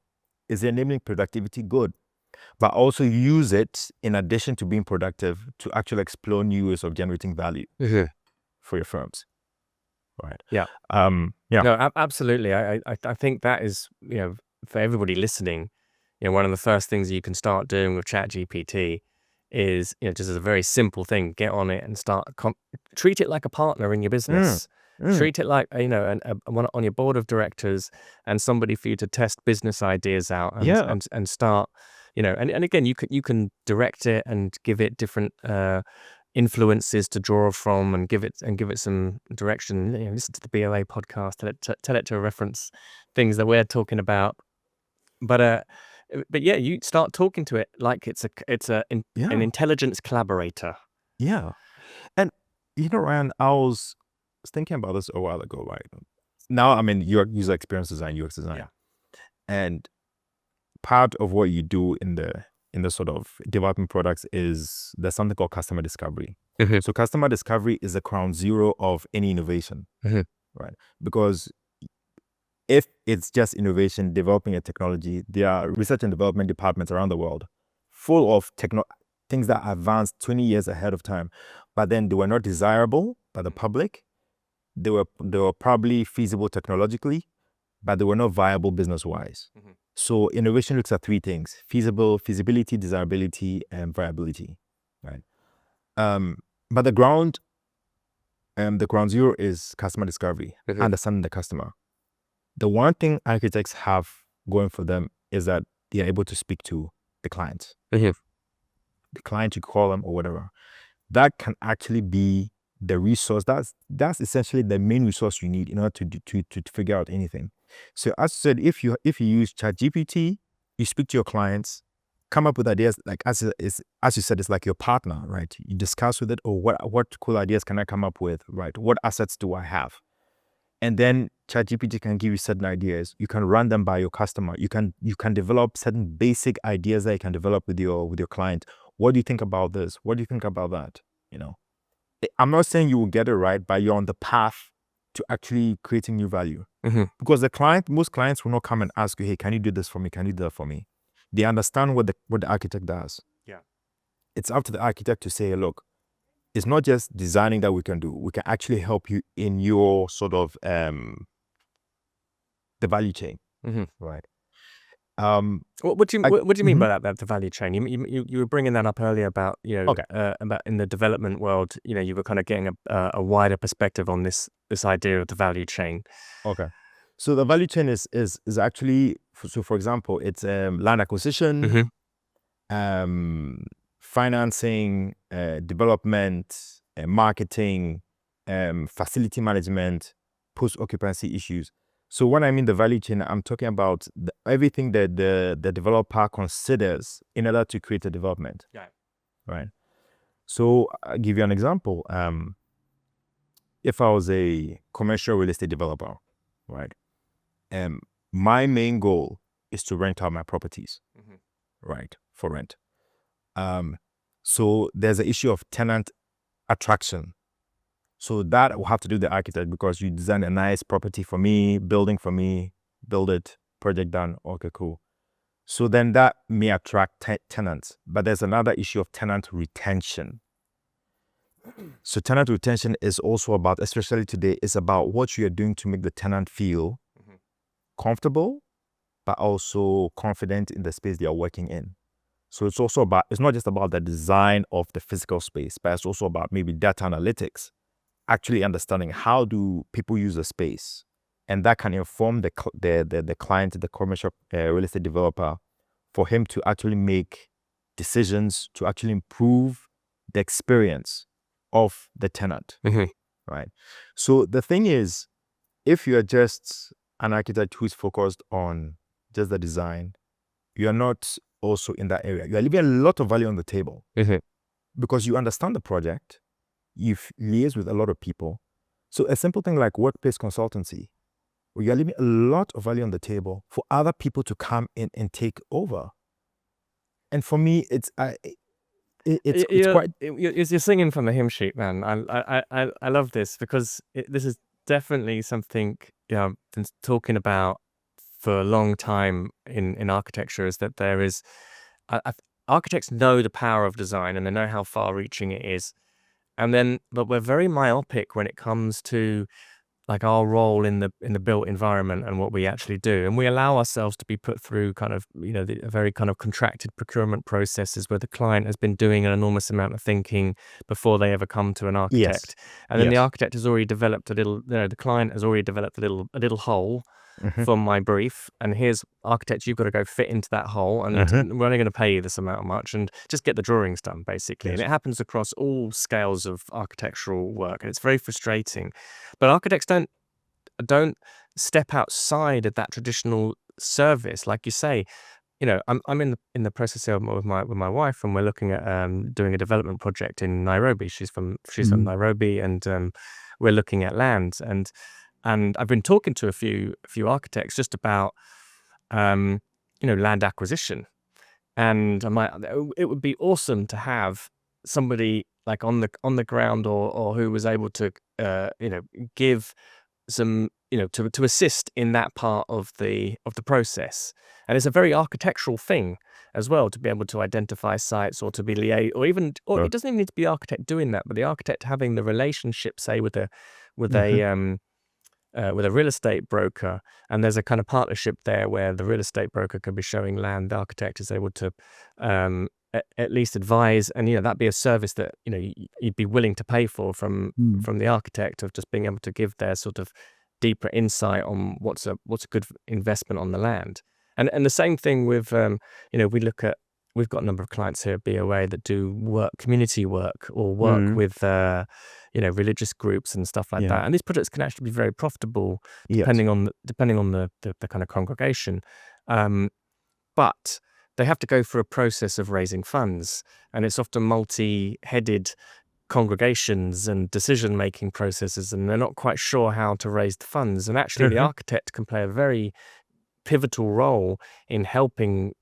Is it enabling productivity? Good. But also use it in addition to being productive to actually explore new ways of generating value for your firms. Right. Yeah. Yeah. No, absolutely. I think that is, for everybody listening, one of the first things you can start doing with ChatGPT is, just as a very simple thing, get on it and start treat it like a partner in your business. Treat it like one on your board of directors and somebody for you to test business ideas out and start, and again, you can direct it and give it different influences to draw from and give it some direction. Listen to the BOA podcast, tell it to reference things that we're talking about. But yeah, you start talking to it like it's an intelligence collaborator. Yeah. And Ryan, I was thinking about this a while ago, right? Now I'm in user experience design, UX design. Yeah. And part of what you do in the sort of developing products is there's something called customer discovery. So customer discovery is the ground zero of any innovation, right? Because if it's just innovation, developing a technology, there are research and development departments around the world full of things that advanced 20 years ahead of time, but then they were not desirable by the public. They were probably feasible technologically, but they were not viable business-wise. So innovation looks at three things: feasibility, desirability, and viability, right? But the ground zero is customer discovery, understanding the customer. The one thing architects have going for them is that they are able to speak to the client. The client, you call them or whatever. That can actually be the resource. That's essentially the main resource you need in order to figure out anything. So as I said, if you use ChatGPT, you speak to your clients, come up with ideas. Like as you said, it's like your partner, right? You discuss with it, or what cool ideas can I come up with, right? What assets do I have? And then ChatGPT can give you certain ideas. You can run them by your customer. You can develop certain basic ideas that you can develop with your client. What do you think about this? What do you think about that? I'm not saying you will get it right, but you're on the path to actually creating new value. Because most clients will not come and ask you, hey, can you do this for me? Can you do that for me? They understand what the architect does. Yeah. It's up to the architect to say, look, it's not just designing that we can do. We can actually help you in your sort of the value chain, right? What do you mean by that? The value chain? You were bringing that up earlier about about in the development world. You were kind of getting a wider perspective on this idea of the value chain. Okay, so the value chain is actually for example, it's land acquisition, financing, development, marketing, facility management, post-occupancy issues. So when I mean the value chain, I'm talking about everything that the developer considers in order to create a development. Yeah. Right. So I'll give you an example. If I was a commercial real estate developer, right, my main goal is to rent out my properties, right, for rent. So there's an issue of tenant attraction. So that will have to do the architect, because you design a nice property for me, building for me, build it, project done, okay, cool. So then that may attract tenants, but there's another issue of tenant retention. So tenant retention is also about, especially today, it's about what you're doing to make the tenant feel comfortable, but also confident in the space they are working in. So it's also about, it's not just about the design of the physical space, but it's also about maybe data analytics, actually understanding how do people use the space, and that can inform the client, the commercial real estate developer, for him to actually make decisions to actually improve the experience of the tenant, right? So the thing is, if you are just an architect who's focused on just the design, you are not also in that area. You are leaving a lot of value on the table because you understand the project, you've liaised with a lot of people. So a simple thing like workplace consultancy, where you are leaving a lot of value on the table for other people to come in and take over. And for me, it's quite. You're singing from the hymn sheet, man. I love this because this is definitely something I've been talking about for a long time in architecture. Is that there is architects know the power of design and they know how far-reaching it is, but we're very myopic when it comes to like our role in the built environment and what we actually do. And we allow ourselves to be put through kind of, the very kind of contracted procurement processes where the client has been doing an enormous amount of thinking before they ever come to an architect. And then the architect has already developed the client has already developed a little hole from my brief. And here's architect, you've got to go fit into that hole, and we're only going to pay you this amount much and just get the drawings done, basically. And it happens across all scales of architectural work, and it's very frustrating. But architects don't step outside of that traditional service, like you say. I'm in the process here with my wife, and we're looking at doing a development project in Nairobi. She's from Nairobi, and we're looking at land, and I've been talking to a few architects just about land acquisition, and I'm like, it would be awesome to have somebody like on the ground or who was able to give some to assist in that part of the process. And it's a very architectural thing as well, to be able to identify sites or to be it doesn't even need to be the architect doing that, but the architect having the relationship, say, with a real estate broker, and there's a kind of partnership there where the real estate broker could be showing land, the architect is able to at least advise, and that'd be a service that you'd be willing to pay for from the architect, of just being able to give their sort of deeper insight on what's a good investment on the land. And the same thing with we've got a number of clients here at BOA that do community work, or work with religious groups and stuff like that. And these projects can actually be very profitable depending on the kind of congregation. But they have to go through a process of raising funds, and it's often multi-headed congregations and decision-making processes, and they're not quite sure how to raise the funds. And actually, the architect can play a very pivotal role in helping,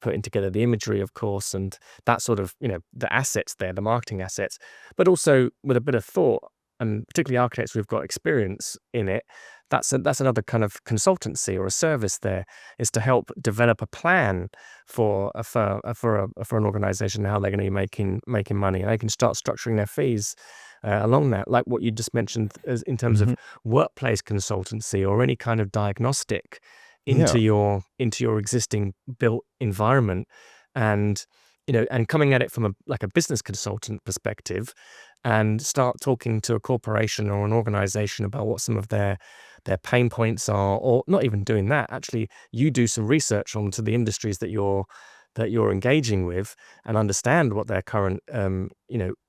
putting together the imagery, of course, and that sort of, the assets there, the marketing assets, but also with a bit of thought, and particularly architects who've got experience in it. That's another kind of consultancy or a service there, is to help develop a plan for an organization, how they're going to be making money, and they can start structuring their fees along that, like what you just mentioned in terms of workplace consultancy or any kind of diagnostic into your existing built environment, and coming at it from a business consultant perspective, and start talking to a corporation or an organization about what some of their pain points are, or not even doing that. Actually, you do some research onto the industries that you're engaging with, and understand what their current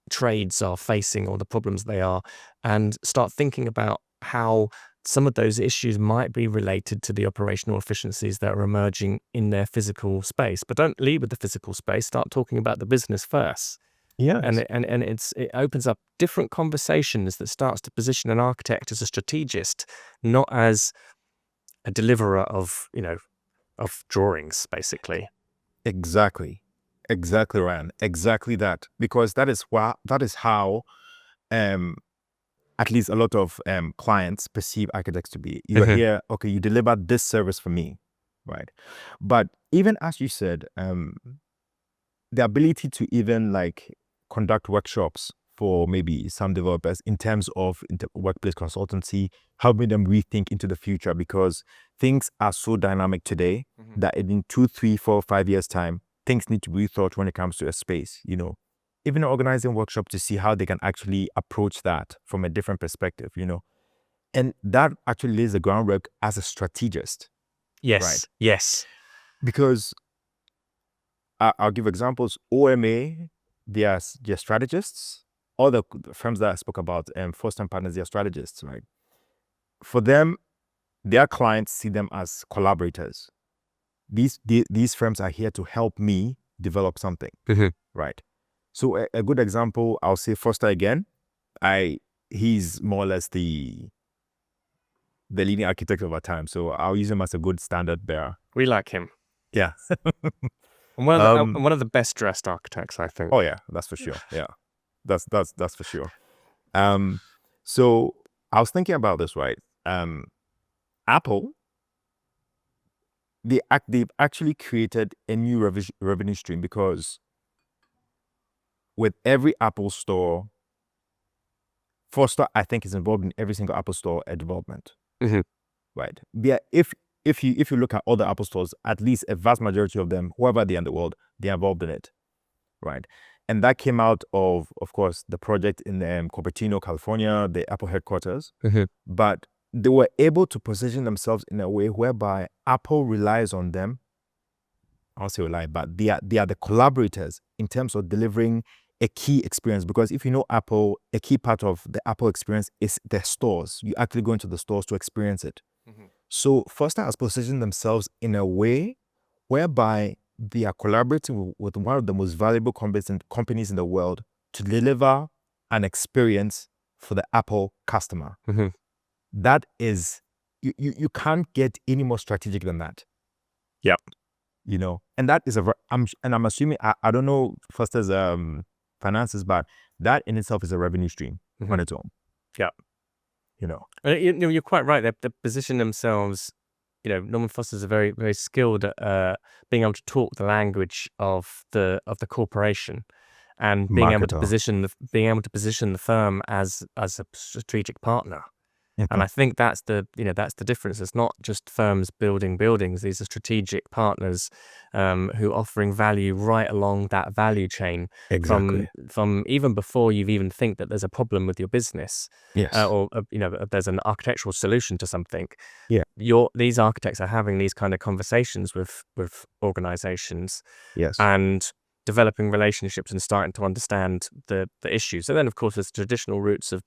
trades are facing, or the problems they are, and start thinking about how some of those issues might be related to the operational efficiencies that are emerging in their physical space. But don't lead with the physical space. Start talking about the business first. Yes. And it opens up different conversations that starts to position an architect as a strategist, not as a deliverer of drawings, basically. Exactly, Ryan. Exactly that. Because that is how at least a lot of clients perceive architects to be. You're here, okay, you deliver this service for me, right? But even as you said, the ability to even conduct workshops for maybe some developers in terms of workplace consultancy, helping them rethink into the future, because things are so dynamic today that in 2, 3, 4, 5 years time, things need to be rethought when it comes to a space, Even organizing workshops to see how they can actually approach that from a different perspective, And that actually lays the groundwork as a strategist. Yes. Right. Yes. Because I'll give examples. OMA, they're strategists. All the firms that I spoke about, first-time partners, they're strategists, right? For them, their clients see them as collaborators. These firms are here to help me develop something, right? So a good example, I'll say Foster again. He's more or less the leading architect of our time, so I'll use him as a good standard bearer. We like him. Yeah. And one of the best dressed architects, I think. Oh yeah, that's for sure. Yeah, that's for sure. So I was thinking about this, right? Apple, they've actually created a new revenue stream, because with every Apple store, Foster, I think, is involved in every single Apple store development. Right? Yeah. If you look at other Apple stores, at least a vast majority of them, whoever they are in the world, they're involved in it. Right? And that came out of course, the project in Cupertino, California, the Apple headquarters. But they were able to position themselves in a way whereby Apple relies on them. I won't say rely, but they are the collaborators in terms of delivering a key experience. Because if you know Apple, a key part of the Apple experience is the stores. You actually go into the stores to experience it. So Foster has positioned themselves in a way whereby they are collaborating with one of the most valuable companies in the world to deliver an experience for the Apple customer. That is, you can't get any more strategic than that. Yep. You know, and that is I'm assuming, I don't know Foster's finances, but that in itself is a revenue stream on its own. Yeah. You know, you're quite right. They position themselves. You know, Norman Foster's are very, very skilled at being able to talk the language of the corporation, and being able to position the firm as a strategic partner. And I think that's the difference. It's not just firms building buildings. These are strategic partners who are offering value right along that value chain. Exactly. From even before you even think that there's a problem with your business. Yes. Or there's an architectural solution to something. Yeah. These architects are having these kind of conversations with organizations. Yes. And developing relationships and starting to understand the issues. And then, of course, there's traditional routes of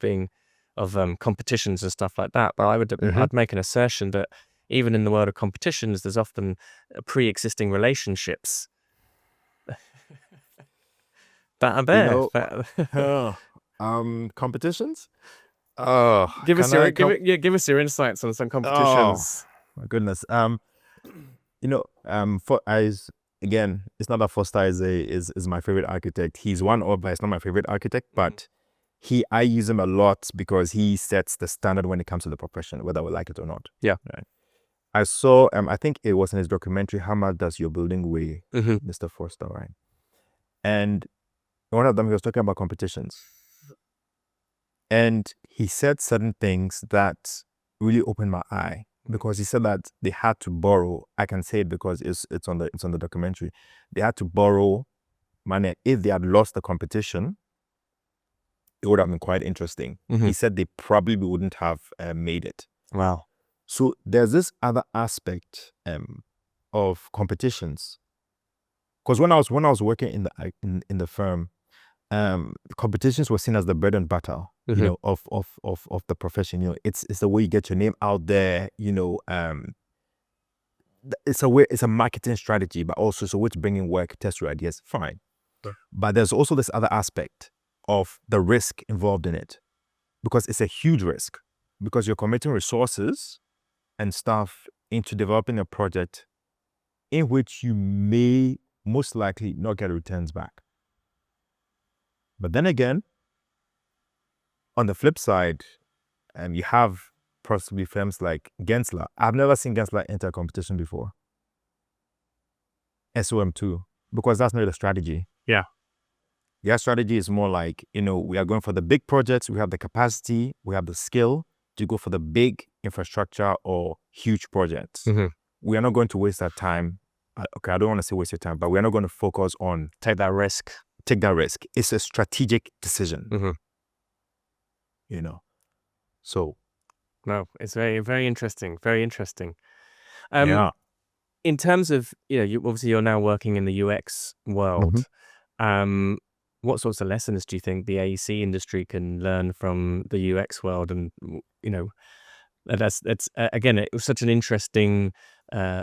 competitions and stuff like that. But I'd make an assertion that even in the world of competitions, there's often pre-existing relationships that are there. Competitions? Give us your insights on some competitions. Oh my goodness. Again, it's not that Foster is my favorite architect. He's one of, but it's not my favorite architect, but I use him a lot because he sets the standard when it comes to the profession, whether we like it or not. Yeah. Right. I saw, I think it was in his documentary, How Much Does Your Building Weigh, Mr. Foster, right? And one of them, he was talking about competitions. And he said certain things that really opened my eye, because he said that they had to borrow. I can say it because it's on the documentary. They had to borrow money. If they had lost the competition, it would have been quite interesting. He said they probably wouldn't have made it. Wow. So there's this other aspect of competitions. Because when I was working in the firm, competitions were seen as the bread and butter, of the profession. It's the way you get your name out there. It's a marketing strategy, but also it's a way to bring in work, test your ideas. Fine. Sure. But there's also this other aspect of the risk involved in it, because it's a huge risk, because you're committing resources and stuff into developing a project in which you may most likely not get returns back. But then again, on the flip side, you have possibly firms like Gensler. I've never seen Gensler enter a competition before. SOM too, because that's not the strategy. Yeah. Their strategy is more like, we are going for the big projects. We have the capacity, we have the skill to go for the big infrastructure or huge projects. We are not going to waste our time. Okay, I don't want to say waste your time, but we're not going to focus on take that risk. It's a strategic decision. So No, it's very, very interesting. Very interesting. Um, Yeah. in terms of, you're now working in the UX world. Um, what sorts of lessons do you think the AEC industry can learn from the UX world? And that's again, it was such an interesting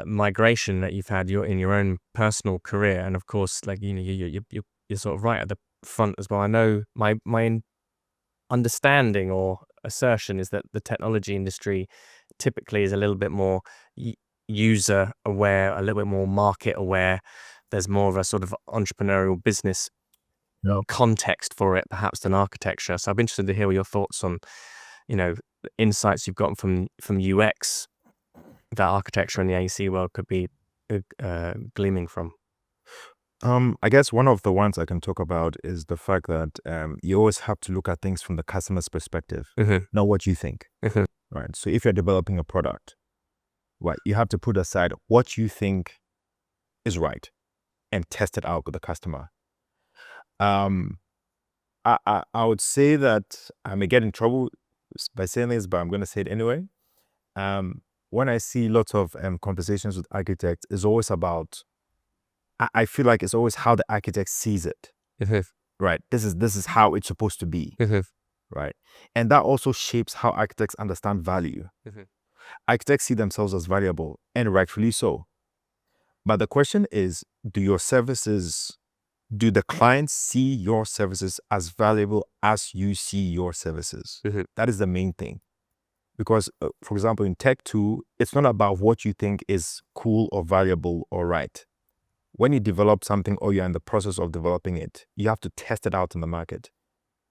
migration that you've had in your own personal career, and of course, like you're sort of right at the front as well. I know my understanding or assertion is that the technology industry typically is a little bit more user aware, a little bit more market aware. There's more of a sort of entrepreneurial business context for it, perhaps, than architecture. So I'm interested to hear your thoughts on, the insights you've gotten from UX that architecture and the AEC world could be gleaming from. I guess one of the ones I can talk about is the fact that you always have to look at things from the customer's perspective, not what you think. Right. So if you're developing a product, right, you have to put aside what you think is right and test it out with the customer. I would say that I may get in trouble by saying this, but I'm going to say it anyway. When I see lots of conversations with architects, it's always about, I feel like it's always how the architect sees it. Right. This is how it's supposed to be. Right. And that also shapes how architects understand value. Architects see themselves as valuable, and rightfully so. But the question is, do the clients see your services as valuable as you see your services? That is the main thing. Because, for example, in tech too, it's not about what you think is cool or valuable or right. When you develop something or you're in the process of developing it, you have to test it out in the market.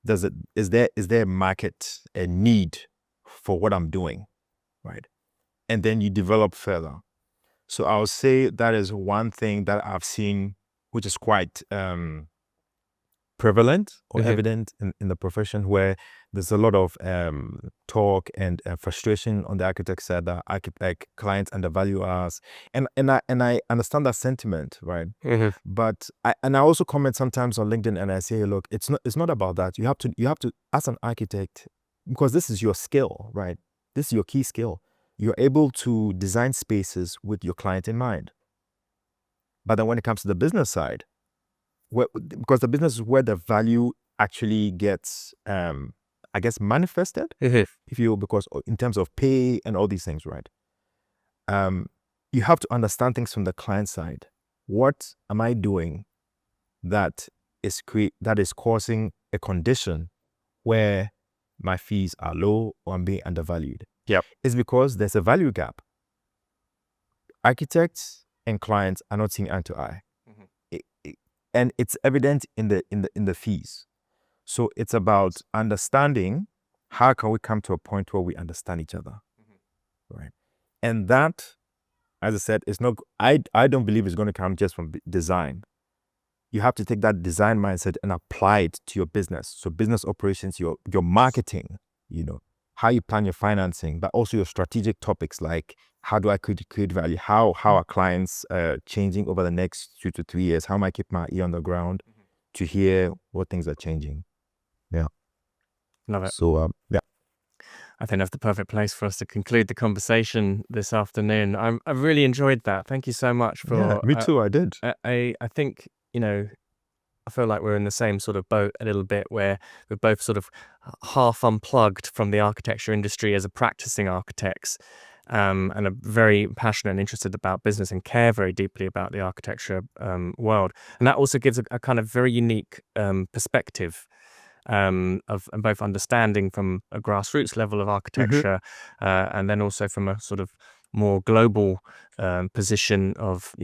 Is there a market, a need for what I'm doing, right? And then you develop further. So I would say that is one thing that I've seen, which is quite prevalent or evident in the profession, where there's a lot of talk and frustration on the architect side that clients undervalue us, and I understand that sentiment, right? But I also comment sometimes on LinkedIn and I say, hey, look, it's not about that. You have to as an architect, because this is your skill, right? This is your key skill. You're able to design spaces with your client in mind. But then when it comes to the business side, because the business is where the value actually gets, I guess, manifested, if you will, because in terms of pay and all these things, right? You have to understand things from the client side. What am I doing that is causing a condition where my fees are low or I'm being undervalued? Yep. It's because there's a value gap. Architects and clients are not seeing eye to eye. And it's evident in the fees. So it's about understanding how can we come to a point where we understand each other, right? And that, as I said, is not. I don't believe it's going to come just from design. You have to take that design mindset and apply it to your business. So business operations, your marketing, how you plan your financing, but also your strategic topics like how do I create value? How are clients changing over the next 2 to 3 years? How am I keep my ear on the ground to hear what things are changing? Yeah. Love it. So, yeah. I think that's the perfect place for us to conclude the conversation this afternoon. I've really enjoyed that. Thank you so much for. Yeah, me too. I did. I think, I feel like we're in the same sort of boat a little bit, where we're both sort of half unplugged from the architecture industry as a practicing architects, and are very passionate and interested about business and care very deeply about the architecture world. And that also gives a kind of very unique perspective of both understanding from a grassroots level of architecture, and then also from a sort of more global position of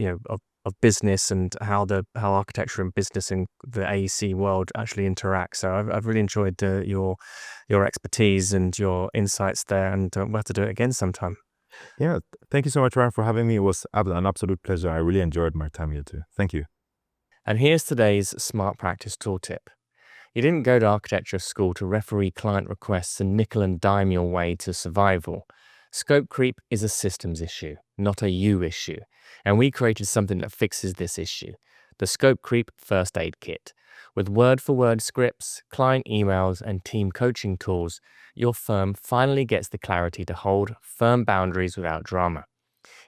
business and how architecture and business and the AEC world actually interact. So I've really enjoyed your expertise and your insights there, and we'll have to do it again sometime. Yeah, thank you so much, Ryan, for having me. It was an absolute pleasure. I really enjoyed my time here too. Thank you. And here's today's Smart Practice Tooltip. You didn't go to architecture school to referee client requests and nickel and dime your way to survival. Scope creep is a systems issue, not a you issue. And we created something that fixes this issue. The Scope Creep First Aid Kit. With word-for-word scripts, client emails, and team coaching tools, your firm finally gets the clarity to hold firm boundaries without drama.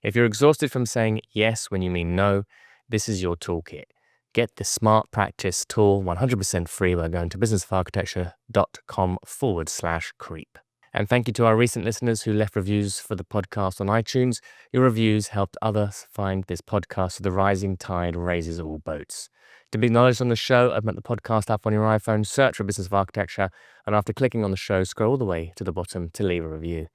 If you're exhausted from saying yes when you mean no, this is your toolkit. Get the Smart Practice tool 100% free by going to businessofarchitecture.com/creep. And thank you to our recent listeners who left reviews for the podcast on iTunes. Your reviews helped others find this podcast so the rising tide raises all boats. To be acknowledged on the show, open up the podcast app on your iPhone, search for Business of Architecture, and after clicking on the show, scroll all the way to the bottom to leave a review.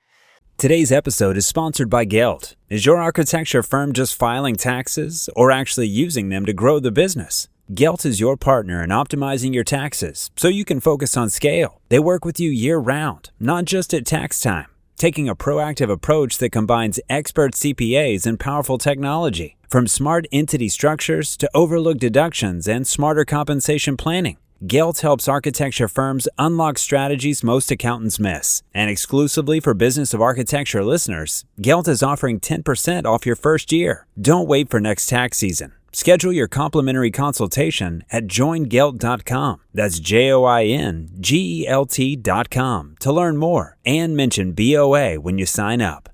Today's episode is sponsored by Gelt. Is your architecture firm just filing taxes or actually using them to grow the business? Gelt is your partner in optimizing your taxes so you can focus on scale. They work with you year-round, not just at tax time, taking a proactive approach that combines expert CPAs and powerful technology, from smart entity structures to overlooked deductions and smarter compensation planning. Gelt helps architecture firms unlock strategies most accountants miss. And exclusively for Business of Architecture listeners, Gelt is offering 10% off your first year. Don't wait for next tax season. Schedule your complimentary consultation at joingelt.com. That's JOINGELT.com to learn more and mention BOA when you sign up.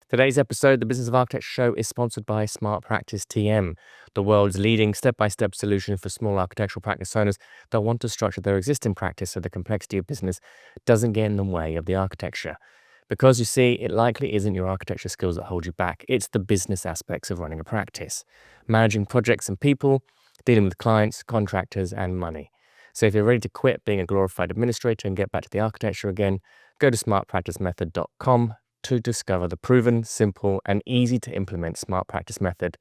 Today's episode of the Business of Architecture Show is sponsored by Smart Practice TM, the world's leading step-by-step solution for small architectural practice owners that want to structure their existing practice so the complexity of business doesn't get in the way of the architecture. Because you see, it likely isn't your architecture skills that hold you back. It's the business aspects of running a practice, managing projects and people, dealing with clients, contractors, and money. So if you're ready to quit being a glorified administrator and get back to the architecture again, go to smartpracticemethod.com to discover the proven, simple, and easy to implement Smart Practice method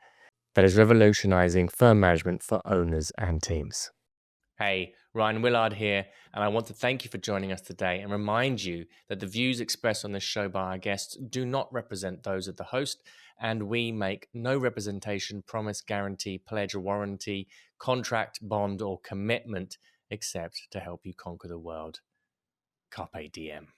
that is revolutionizing firm management for owners and teams. Hey, Ryan Willard here, and I want to thank you for joining us today and remind you that the views expressed on this show by our guests do not represent those of the host, and we make no representation, promise, guarantee, pledge, or warranty, contract, bond, or commitment except to help you conquer the world. Carpe diem.